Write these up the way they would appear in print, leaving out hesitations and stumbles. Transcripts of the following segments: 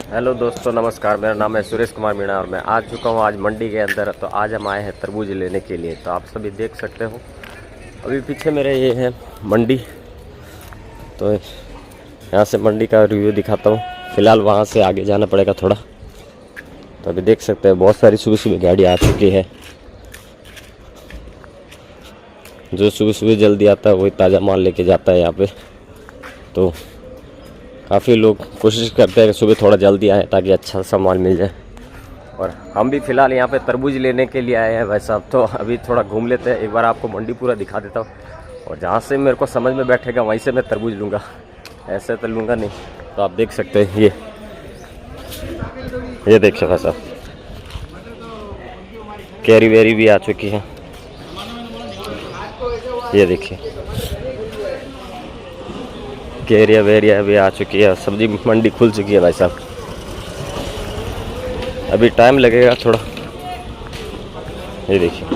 Hello दोस्तों, नमस्कार। मेरा नाम है सुरेश कुमार मीणा और मैं आ चुका हूँ आज मंडी के अंदर। तो आज हम आए हैं तरबूज लेने के लिए। तो आप सभी देख सकते हो अभी पीछे मेरे ये है मंडी। तो यहाँ से मंडी का रिव्यू दिखाता हूँ। फ़िलहाल वहाँ से आगे जाना पड़ेगा थोड़ा। तो अभी देख सकते हैं बहुत सारी सुबह सुबह गाड़ी आ चुकी है। जो सुबह सुबह जल्दी आता है वही ताज़ा माल लेके जाता है यहाँ पे। तो काफ़ी लोग कोशिश करते हैं कि सुबह थोड़ा जल्दी आए ताकि अच्छा सा माल मिल जाए। और हम भी फ़िलहाल यहाँ पे तरबूज लेने के लिए आए हैं भाई साहब। तो अभी थोड़ा घूम लेते हैं, एक बार आपको मंडी पूरा दिखा देता हूँ। और जहाँ से मेरे को समझ में बैठेगा वहीं से मैं तरबूज लूँगा, ऐसे तो लूँगा नहीं। तो आप देख सकते हैं ये देखिए भाई साहब, कैरी वेरी भी आ चुकी है। ये देखिए कैरिया वेरिया भी आ चुकी है। सब्जी मंडी खुल चुकी है भाई साहब। अभी टाइम लगेगा थोड़ा। ये देखिए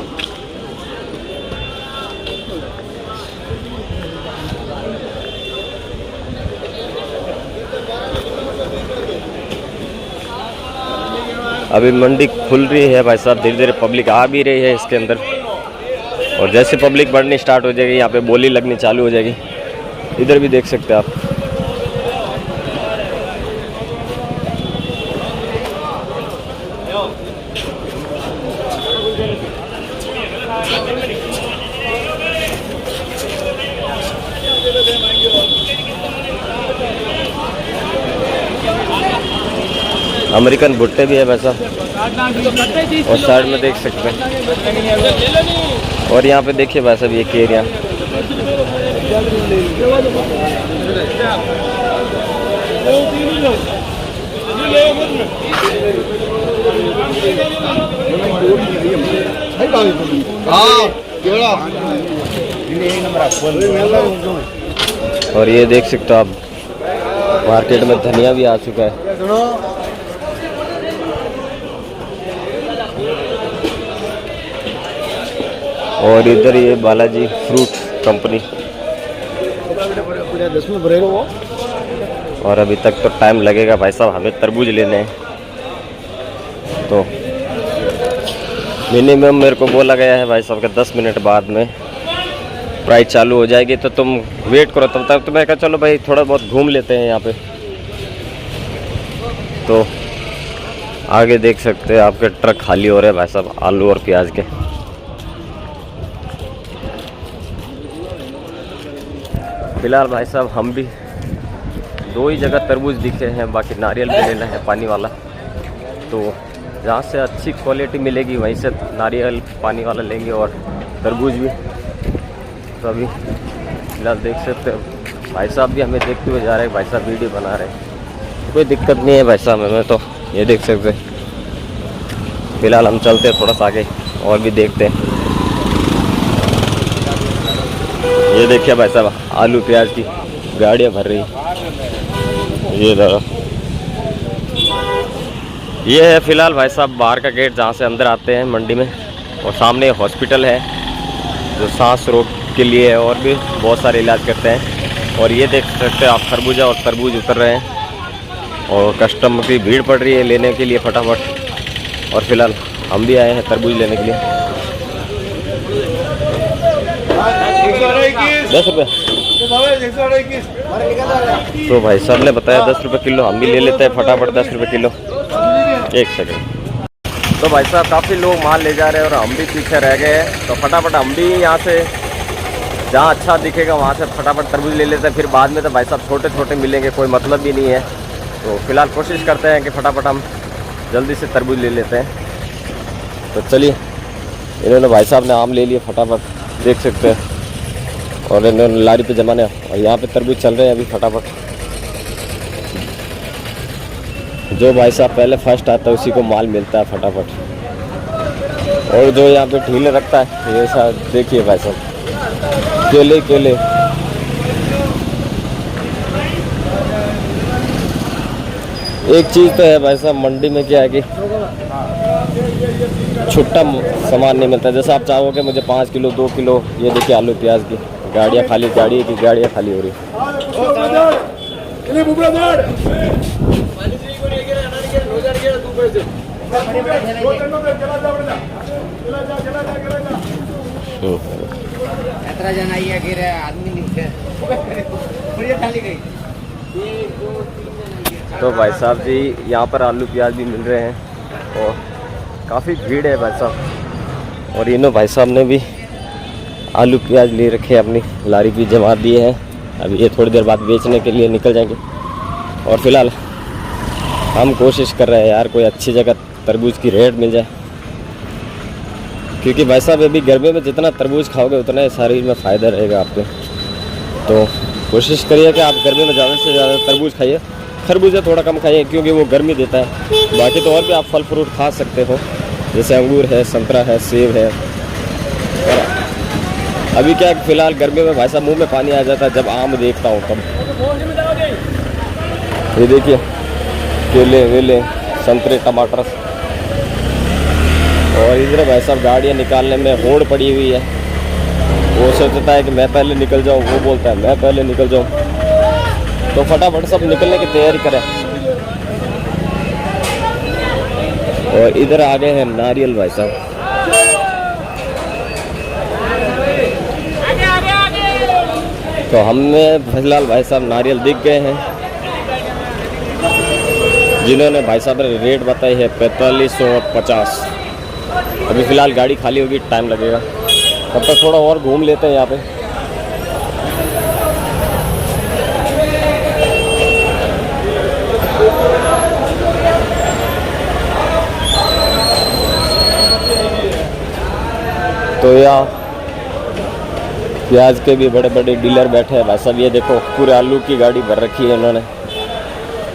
अभी मंडी खुल रही है भाई साहब। धीरे धीरे पब्लिक आ भी रही है इसके अंदर। और जैसे पब्लिक बढ़नी स्टार्ट हो जाएगी यहाँ पे बोली लगनी चालू हो जाएगी। इधर भी देख सकते हैं आप। अमेरिकन भुट्टे भी है वैसा, और साइड में देख सकते हैं। और यहाँ पे देखिए वैसा भी एक एरिया। और ये देख सकते हो आप, मार्केट में धनिया भी आ चुका है। और इधर ये बालाजी फ्रूट कंपनी। और अभी तक तो टाइम लगेगा भाई साहब, हमें तरबूज लेने हैं। तो मिनिमम मेरे को बोला गया है भाई साहब के 10 मिनट बाद में प्राइस चालू हो जाएगी। तो तुम वेट करो तब तक। तो मैं कहा चलो भाई थोड़ा बहुत घूम लेते हैं यहाँ पे। तो आगे देख सकते हैं आपके ट्रक खाली हो रहे हैं भाई साहब आलू और प्याज के। फिलहाल भाई साहब हम भी 2 ही जगह तरबूज दिखे हैं, बाकी नारियल भी लेना है पानी वाला। तो जहाँ से अच्छी क्वालिटी मिलेगी वहीं से नारियल पानी वाला लेंगे और तरबूज भी। तो अभी फिलहाल देख सकते हो भाई साहब भी हमें देखते हुए जा रहे हैं। भाई साहब वीडियो बना रहे हैं, कोई दिक्कत नहीं है भाई साहब हमें। तो ये देख सकते हैं। फिलहाल हम चलते हैं थोड़ा सा आगे और भी देखते हैं। ये देखिए भाई साहब आलू प्याज की गाड़ियाँ भर रही। ये दादा ये है फिलहाल भाई साहब बाहर का गेट जहाँ से अंदर आते हैं मंडी में। और सामने हॉस्पिटल है जो सांस रोग के लिए है और भी बहुत सारे इलाज करते हैं। और ये देख सकते हैं आप खरबूजा और तरबूज उतर रहे हैं और कस्टमर की भीड़ पड़ रही है लेने के लिए फटाफट। और फिलहाल हम भी आए हैं तरबूज लेने के लिए। 10 रुपये। तो भाई साहब ने बताया 10 रुपये किलो, हम भी ले लेते हैं फटाफट 10 रुपये किलो। एक सेकंड। तो भाई साहब काफ़ी लोग माल ले जा रहे हैं और हम भी पीछे रह गए हैं। तो फटाफट हम भी यहाँ से जहाँ अच्छा दिखेगा वहाँ से फटाफट तरबूज ले लेते हैं। फिर बाद में तो भाई साहब छोटे छोटे मिलेंगे, कोई मतलब भी नहीं है। तो फिलहाल कोशिश करते हैं कि फटाफट हम जल्दी से तरबूज ले लेते हैं। तो चलिए, इन्होंने भाई साहब ने आम ले लिए फटाफट, देख सकते हैं। और इन्होंने लारी पे जमाने और यहाँ पे तरबूज चल रहे हैं अभी फटाफट। जो भाई साहब पहले फर्स्ट आता है उसी को माल मिलता है फटाफट। और जो यहाँ पे ढीले रखता है ये सब देखिए भाई साहब, केले केले। एक चीज़ तो है भाई साहब मंडी में क्या है कि छुट्टा सामान नहीं मिलता। जैसे आप चाहोगे मुझे 5 किलो 2 किलो, ये देखिए आलू प्याज की गाड़ियाँ खाली, गाड़ियाँ खाली हो रही। आई है, गिर आदमी नीचे बढ़िया खाली गई। तो भाई साहब जी यहाँ पर आलू प्याज भी मिल रहे हैं और काफ़ी भीड़ है भाई साहब। और इन्हों भाई साहब ने भी आलू प्याज ले रखे हैं, अपनी लारी भी जमा दिए हैं। अभी ये थोड़ी देर बाद बेचने के लिए निकल जाएंगे। और फिलहाल हम कोशिश कर रहे हैं यार कोई अच्छी जगह तरबूज की रेट मिल जाए, क्योंकि भाई साहब अभी गर्मी में जितना तरबूज खाओगे उतना शरीर में फ़ायदा रहेगा आपके। तो कोशिश करिए कि आप गर्मी में ज़्यादा से ज़्यादा तरबूज खाइए, खरबूजा थोड़ा कम खाइए क्योंकि वो गर्मी देता है। बाकी तो और भी आप फल फ्रूट खा सकते हो, जैसे अंगूर है, संतरा है, सेब है। और अभी क्या फ़िलहाल गर्मी में भाई साहब मुँह में पानी आ जाता है जब आम देखता हूँ तब। ये देखिए केले वेले, संतरे, टमाटर। और इधर भाई साहब गाड़ियाँ निकालने में होड़ पड़ी हुई है। वो सोचता है कि मैं पहले निकल जाऊँ, वो बोलता है मैं पहले निकल जाऊँ। तो फटाफट सब निकलने की तैयारी करें। और इधर आ गए हैं नारियल भाई साहब। तो हमें फिलहाल भाई साहब नारियल दिख गए हैं, जिन्होंने भाई साहब रेट बताई है 4550। अभी फ़िलहाल गाड़ी खाली होगी, टाइम लगेगा, तब तक थोड़ा और घूम लेते हैं यहाँ पे। तो यहाँ प्याज के भी बड़े बड़े डीलर बैठे हैं भाई साहब। ये देखो पूरे आलू की गाड़ी भर रखी है इन्होंने।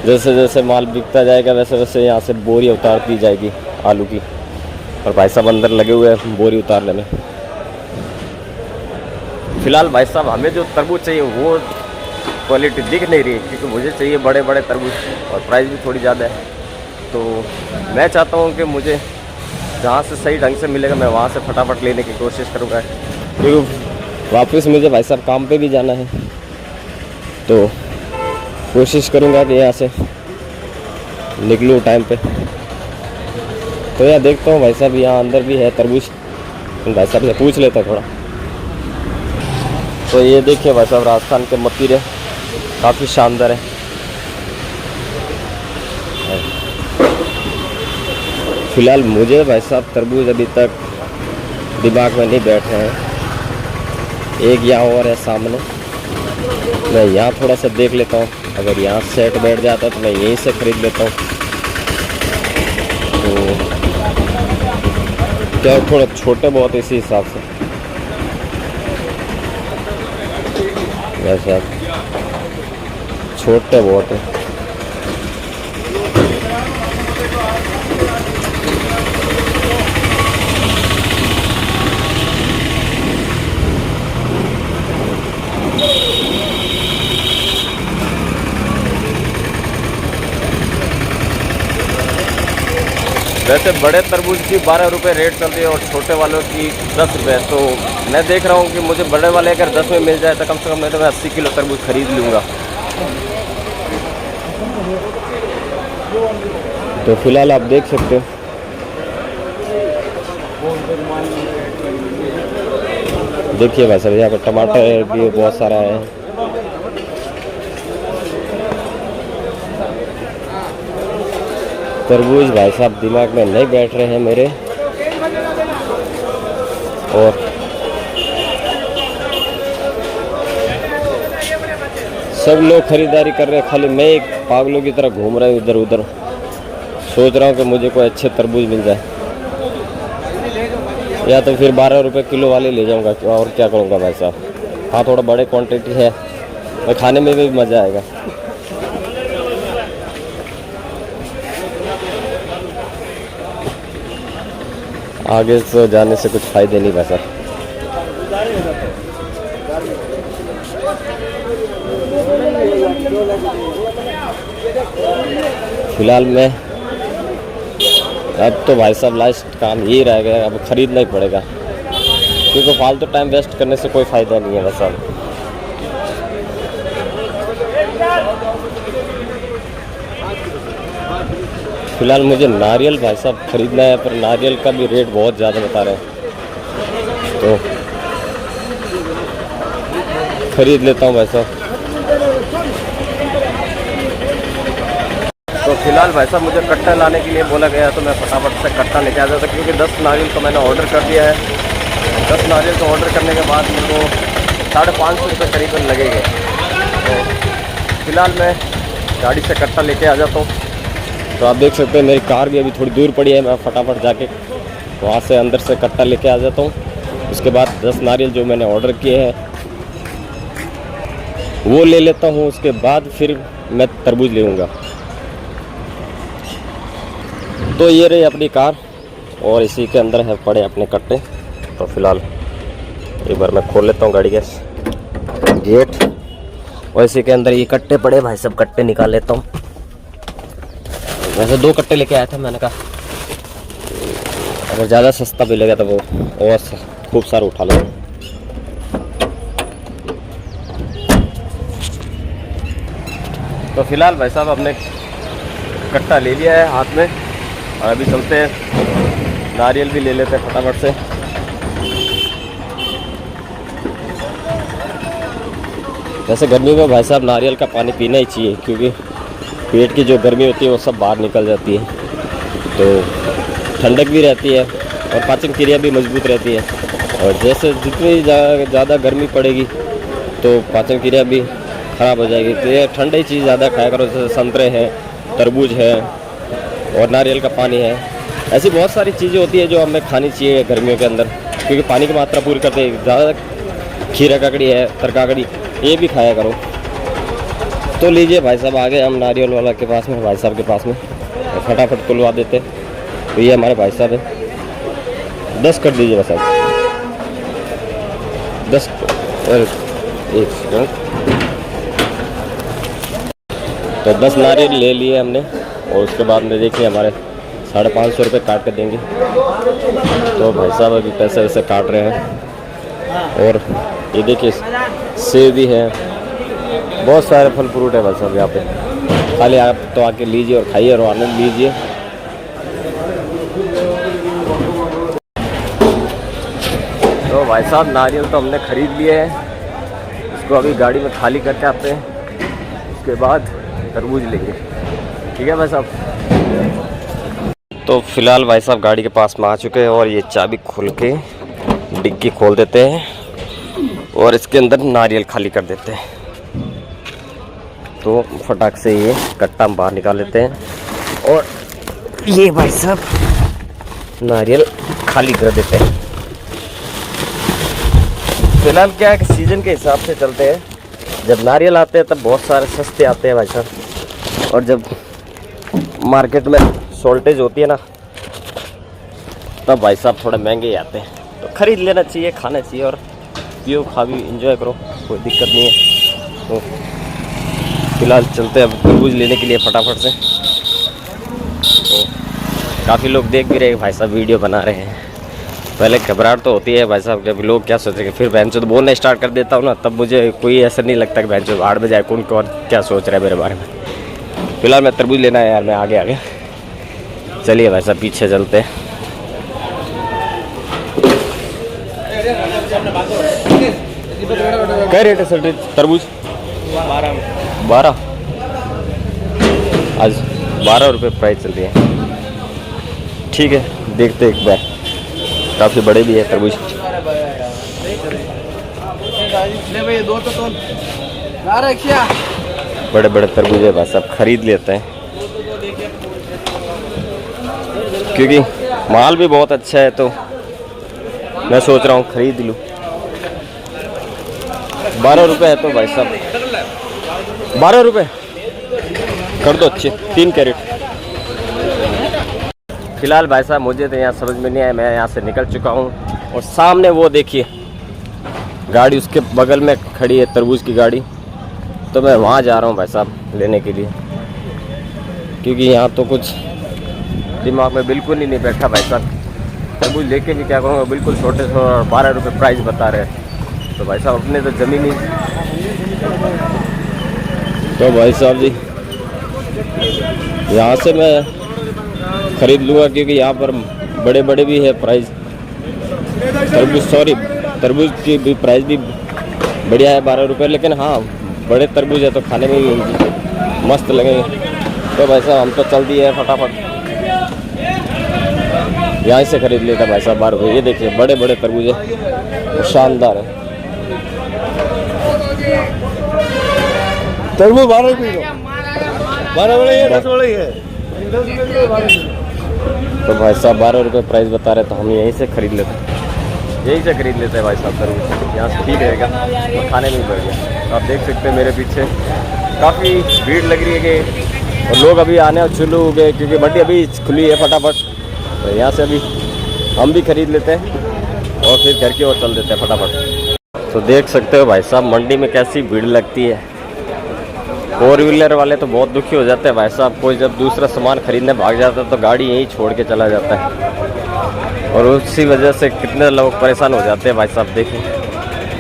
जैसे जैसे माल बिकता जाएगा वैसे वैसे यहाँ से बोरी उतार दी जाएगी आलू की। और भाई साहब अंदर लगे हुए हैं बोरी उतारने में। फ़िलहाल भाई साहब हमें जो तरबूज चाहिए वो क्वालिटी दिख नहीं रही, क्योंकि मुझे चाहिए बड़े बड़े तरबूज और प्राइस भी थोड़ी ज़्यादा है। तो मैं चाहता हूँ कि मुझे जहाँ से सही ढंग से मिलेगा मैं वहाँ से फटाफट लेने की कोशिश करूँगा, क्योंकि वापस मुझे भाई साहब काम पे भी जाना है। तो कोशिश करूँगा कि यहाँ से निकलूँ टाइम पे। तो यहाँ देखता हूँ भाई साहब यहाँ अंदर भी है तरबूज, भाई साहब से पूछ लेता थोड़ा। तो ये देखिए भाई साहब राजस्थान के मतीरे काफ़ी शानदार है। फ़िलहाल मुझे भाई साहब तरबूज अभी तक दिमाग में नहीं बैठ रहे हैं। एक यहाँ और है सामने, मैं यहाँ थोड़ा सा देख लेता हूँ। अगर यहाँ सेट बैठ जाता तो मैं यहीं से ख़रीद लेता हूँ। तो क्या थोड़ा छोटे बहुत इसी हिसाब से वैसे छोटे बहुत है। वैसे बड़े तरबूज की 12 रुपये रेट चल रही है और छोटे वालों की 10 रुपये। तो मैं देख रहा हूँ कि मुझे बड़े वाले अगर 10 में मिल जाए तो कम से कम मैं 80 किलो तरबूज खरीद लूँगा। तो फिलहाल आप देख सकते हो देखिए भाई साहब यहाँ पर टमाटर भी बहुत सारा है। तरबूज भाई साहब दिमाग में नहीं बैठ रहे हैं मेरे। और सब लोग खरीदारी कर रहे हैं, खाली मैं एक पागलों की तरह घूम रहा हूँ इधर उधर। सोच रहा हूँ कि मुझे कोई अच्छे तरबूज मिल जाए, या तो फिर 12 रुपये किलो वाले ले जाऊँगा। और क्या करूँगा भाई साहब। हाँ थोड़ा बड़े क्वांटिटी है और खाने में भी मज़ा आएगा। आगे तो जाने से कुछ फ़ायदे नहीं वैसा। फिलहाल मैं अब तो भाई साहब लास्ट काम यही रह गया, अब ख़रीदना ही पड़ेगा, क्योंकि फालतू टाइम वेस्ट करने से कोई फ़ायदा नहीं है वैसा। फिलहाल मुझे नारियल भाई साहब ख़रीदना है, पर नारियल का भी रेट बहुत ज़्यादा बता रहे हैं। तो खरीद लेता हूँ भाई साहब। तो फिलहाल भाई साहब मुझे कट्टा लाने के लिए बोला गया, तो मैं फटाफट से कट्टा लेके आ जाता, क्योंकि 10 नारियल को मैंने ऑर्डर कर दिया है। 10 नारियल को ऑर्डर करने के बाद मेरे को 550 रुपये करीबन लगेंगे। तो फिलहाल मैं गाड़ी से कट्टा लेके आ जाता हूँ। तो आप देख सकते हैं मेरी कार भी अभी थोड़ी दूर पड़ी है, मैं फटाफट जाके वहाँ से अंदर से कट्टा लेके आ जाता हूँ। उसके बाद 10 नारियल जो मैंने ऑर्डर किए हैं वो ले लेता हूँ। उसके बाद फिर मैं तरबूज ले लूँगा। तो ये रही अपनी कार और इसी के अंदर है पड़े अपने कट्टे। तो फिलहाल एक बार मैं खोल लेता हूँ गाड़ी का गेट, और इसी के अंदर ये कट्टे पड़े भाई, सब कट्टे निकाल लेता हूँ। वैसे 2 कट्टे लेके आया था, मैंने कहा अगर ज़्यादा सस्ता मिलेगा तो वो और खूब सारा उठा लो। तो फिलहाल भाई साहब हमने कट्टा ले लिया है हाथ में, और अभी चलते हैं नारियल भी ले लेते हैं फटाफट से। वैसे गर्मी में भाई साहब नारियल का पानी पीना ही चाहिए, क्योंकि पेट की जो गर्मी होती है वो सब बाहर निकल जाती है, तो ठंडक भी रहती है और पाचन क्रिया भी मजबूत रहती है। और जैसे जितनी ज़्यादा गर्मी पड़ेगी तो पाचन क्रिया भी ख़राब हो जाएगी। तो ये ठंडी चीज़ ज़्यादा खाया करो, जैसे संतरे हैं, तरबूज है और नारियल का पानी है। ऐसी बहुत सारी चीज़ें होती है जो हमें खानी चाहिए गर्मियों के अंदर, क्योंकि पानी की मात्रा पूरी करते हैं। ज़्यादा खीरा ककड़ी है, तरकाकड़ी, ये भी खाया करो। तो लीजिए भाई साहब, आ गए हम नारियल वाला के पास में, भाई साहब के पास में, तो फटाफट खुलवा देते। तो ये हमारे भाई साहब है, 10 कर दीजिए भाई साहब, 10 एक सेकंड। तो 10 नारियल ले लिए हमने, और उसके बाद में देखिए हमारे 550 रुपये काट के देंगे। तो भाई साहब अभी पैसे वैसे काट रहे हैं। और ये देखिए सेब भी है, बहुत सारे फल फ्रूट है भाई साहब यहाँ पे। खाली आप तो आके लीजिए और खाइए और आनंद लीजिए। तो भाई साहब नारियल तो हमने ख़रीद लिए हैं, इसको अभी गाड़ी में खाली करके आते हैं, उसके बाद तरबूज लेंगे। ठीक है भाई साहब। तो फिलहाल भाई साहब गाड़ी के पास में आ चुके हैं, और ये चाबी खोल के डिग्गी खोल देते हैं और इसके अंदर नारियल खाली कर देते हैं। तो फटाक से ये कट्टा हम बाहर निकाल लेते हैं, और ये भाई साहब नारियल खाली कर देते हैं। फिलहाल क्या है कि सीज़न के हिसाब से चलते हैं। जब नारियल आते हैं तब बहुत सारे सस्ते आते हैं भाई साहब, और जब मार्केट में शॉर्टेज होती है ना, तब भाई साहब थोड़े महंगे ही आते हैं। तो ख़रीद लेना चाहिए, खाना चाहिए, और पियो खा भी इंजॉय करो, कोई दिक्कत नहीं है। तो फिलहाल चलते हैं अब तरबूज लेने के लिए फटाफट से। तो काफ़ी लोग देख भी रहे हैं भाई साहब, वीडियो बना रहे हैं। पहले घबराहट तो होती है भाई साहब, जब लोग क्या सोचेंगे, फिर बहन चो तो बोलना स्टार्ट कर देता हूँ ना, तब मुझे कोई ऐसा नहीं लगता कि बहन चो आड़ में जाए कौन कौन क्या सोच रहा है मेरे बारे में। फिलहाल मैं तरबूज लेना है यार, मैं आगे चलिए भाई साहब पीछे चलते हैं। क्या रेट है सर तरबूज? 12 आज 12 रुपये प्राइस चल रही है। ठीक है, देखते एक बार, काफ़ी बड़े भी है तरबूज। बड़े बड़े तरबूज है भाई साहब, खरीद लेते हैं, क्योंकि माल भी बहुत अच्छा है। तो मैं सोच रहा हूँ खरीद लूँ। 12 रुपये है तो भाई साहब 12 रुपये कर दो, अच्छे 3 कैरेट। फिलहाल भाई साहब मुझे तो यहाँ समझ में नहीं आया, मैं यहाँ से निकल चुका हूँ, और सामने वो देखिए गाड़ी उसके बगल में खड़ी है, तरबूज की गाड़ी। तो मैं वहाँ जा रहा हूँ भाई साहब लेने के लिए, क्योंकि यहाँ तो कुछ दिमाग में बिल्कुल ही नहीं बैठा भाई साहब। तरबूज लेके भी क्या करूँगा, बिल्कुल छोटे से, और 12 रुपये प्राइस बता रहे हैं। तो भाई साहब अपने तो ज़मीन ही। तो भाई साहब जी यहाँ से मैं ख़रीद लूँगा, क्योंकि यहाँ पर बड़े बड़े भी है प्राइस। तरबूज की भी प्राइस भी बढ़िया है 12 रुपये, लेकिन हाँ बड़े तरबूज है तो खाने में भी मस्त लगेंगे। तो भाई साहब हम तो चल दिए फटाफट, यहाँ से खरीद लेता भाई साहब 12 रुपये। ये देखिए बड़े बड़े तरबूज है, शानदार है। तरबूज 12 रुपये किलो, 12 वाला ही है, 10 वाला ही है। तो भाई साहब 12 रुपये प्राइस बता रहे, तो हम यहीं से खरीद लेते हैं, यहीं से खरीद लेते हैं भाई साहब तरबूज। यहाँ से ठीक रहेगा और खाने में भी बढ़ गया। तो आप देख सकते हैं मेरे पीछे काफ़ी भीड़ लग रही है कि, और लोग अभी आने शुरू हो गए क्योंकि मंडी अभी खुली है फटाफट। तो यहाँ से अभी हम भी खरीद लेते हैं और फिर घर की ओर चल देते हैं फटाफट। तो देख सकते हो भाई साहब मंडी में कैसी भीड़ लगती है। 4 व्हीलर वाले तो बहुत दुखी हो जाते हैं भाई साहब, कोई जब दूसरा सामान खरीदने भाग जाता है तो गाड़ी यहीं छोड़ के चला जाता है, और उसी वजह से कितने लोग परेशान हो जाते हैं भाई साहब। देखिए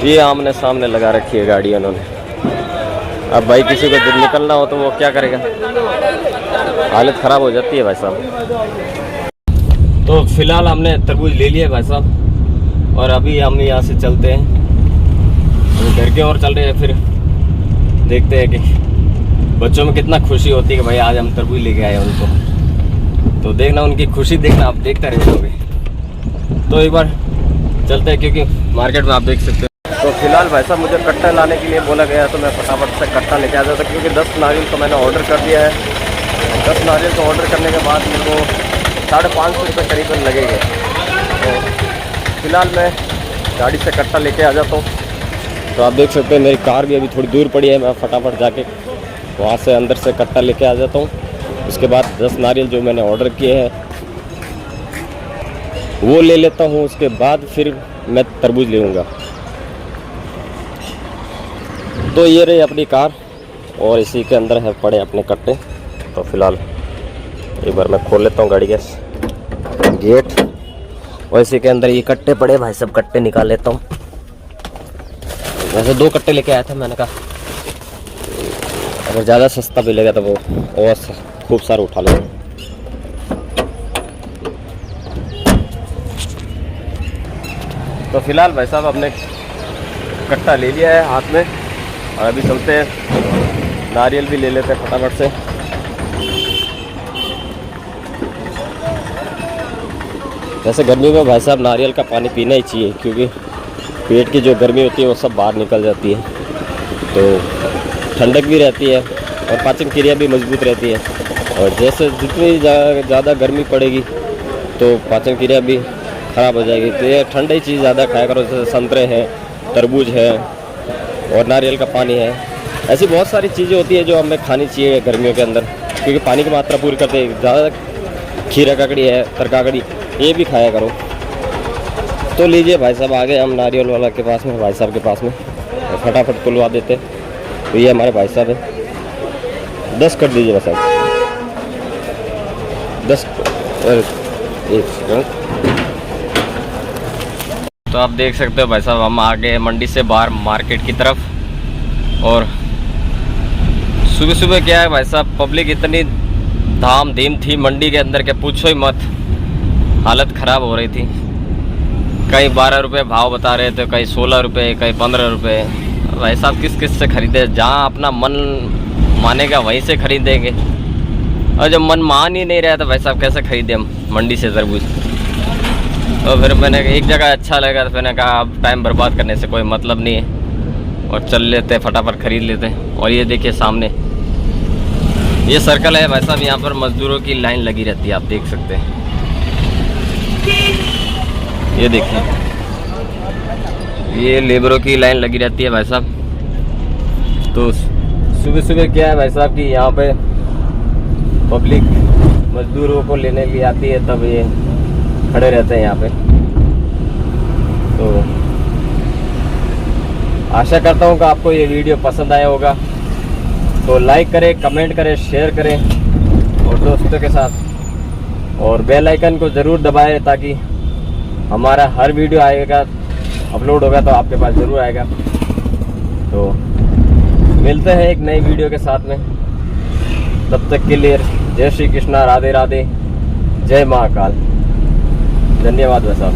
ये आमने सामने लगा रखी है गाड़ी उन्होंने। अब भाई किसी को दिन निकलना हो तो वो क्या करेगा, हालत ख़राब हो जाती है भाई साहब। तो फिलहाल हमने तरबूज ले लिया भाई साहब, और अभी हम यहाँ से चलते हैं, हम घर के ओर चल रहे हैं। फिर देखते हैं कि बच्चों में कितना खुशी होती है कि भाई आज हम तरबूज लेके आए उनको। तो देखना उनकी खुशी देखना, आप देखते रहोगे। तो एक बार चलते हैं क्योंकि मार्केट में आप देख सकते हो। तो फिलहाल भाई साहब मुझे कट्टा लाने के लिए बोला गया, तो मैं फटाफट से कट्टा लेके आ जाता क्योंकि 10 नारियल तो मैंने ऑर्डर कर दिया है। 10 नारियल को ऑर्डर करने के बाद मेरे को 550 रुपये करीबन लगेंगे। तो फिलहाल मैं गाड़ी से कट्टा लेके आ जाता हूँ। तो आप देख सकते हैं मेरी कार भी अभी थोड़ी दूर पड़ी है, मैं फटाफट जाके वहाँ से अंदर से कट्टा लेके आ जाता हूँ। उसके बाद 10 नारियल जो मैंने ऑर्डर किए हैं वो ले लेता हूँ, उसके बाद फिर मैं तरबूज ले लूँगा। तो ये रही अपनी कार और इसी के अंदर है पड़े अपने कट्टे। तो फिलहाल एक बार मैं खोल लेता हूँ गाड़ी का गेट, और इसी के अंदर ये कट्टे पड़े भाई सब, कट्टे निकाल लेता हूँ। वैसे 2 कट्टे लेके आया था, मैंने कहा अगर ज़्यादा सस्ता भी लगा तो वो और खूब सारा उठा लेंगे। तो फिलहाल भाई साहब हमने कट्टा ले लिया है हाथ में, और अभी चलते हैं नारियल भी ले लेते हैं फटाफट से। वैसे गर्मी में भाई साहब नारियल का पानी पीना ही चाहिए क्योंकि पेट की जो गर्मी होती है वो सब बाहर निकल जाती है, तो ठंडक भी रहती है और पाचन क्रिया भी मजबूत रहती है। और जैसे जितनी ज़्यादा गर्मी पड़ेगी तो पाचन क्रिया भी ख़राब हो जाएगी। तो ये ठंडी चीज़ ज़्यादा खाया करो, जैसे संतरे हैं, तरबूज है और नारियल का पानी है। ऐसी बहुत सारी चीज़ें होती है जो हमें खानी चाहिए गर्मियों के अंदर, क्योंकि पानी की मात्रा पूरी करते हैं। ज़्यादा खीरा ककड़ी है, तरकाकड़ी, ये भी खाया करो। तो लीजिए भाई साहब, आ गए हम नारियल वाला के पास में, भाई साहब के पास में, फटाफट खुलवा देते। तो ये हमारे भाई साहब है, 10 कर दीजिए भाई साहब, 10। एक सेकंड। तो आप देख सकते हो भाई साहब हम आ गए मंडी से बाहर मार्केट की तरफ। और सुबह सुबह क्या है भाई साहब, पब्लिक इतनी धाम धीम थी मंडी के अंदर के पूछो ही मत, हालत ख़राब हो रही थी। कहीं 12 रुपये भाव बता रहे थे, कहीं 16 रुपये, कहीं 15 रुपये। भाई साहब किस से खरीदे, जहाँ अपना मन मानेगा वहीं से खरीदेंगे, और जब मन मान ही नहीं रहा तो भाई साहब कैसे खरीदे हम मंडी से तरबूज। तो फिर मैंने एक जगह अच्छा लगा तो मैंने कहा अब टाइम बर्बाद करने से कोई मतलब नहीं है, और चल लेते फटाफट खरीद लेते। और ये देखिए सामने ये सर्कल है भाई साहब, यहाँ पर मजदूरों की लाइन लगी रहती है, आप देख सकते हैं। ये देखिए ये लेबरों की लाइन लगी रहती है भाई साहब। तो सुबह सुबह क्या है भाई साहब कि यहाँ पे पब्लिक मजदूरों को लेने के लिए आती है, तब ये खड़े रहते हैं यहाँ पे। तो आशा करता हूँ कि आपको ये वीडियो पसंद आया होगा, तो लाइक करें, कमेंट करें, शेयर करें और दोस्तों के साथ, और बेल आइकन को ज़रूर दबाएं ताकि हमारा हर वीडियो आएगा, अपलोड होगा तो आपके पास ज़रूर आएगा। तो मिलते हैं एक नई वीडियो के साथ में, तब तक के लिए जय श्री कृष्णा, राधे राधे, जय महाकाल, धन्यवाद भाई साहब।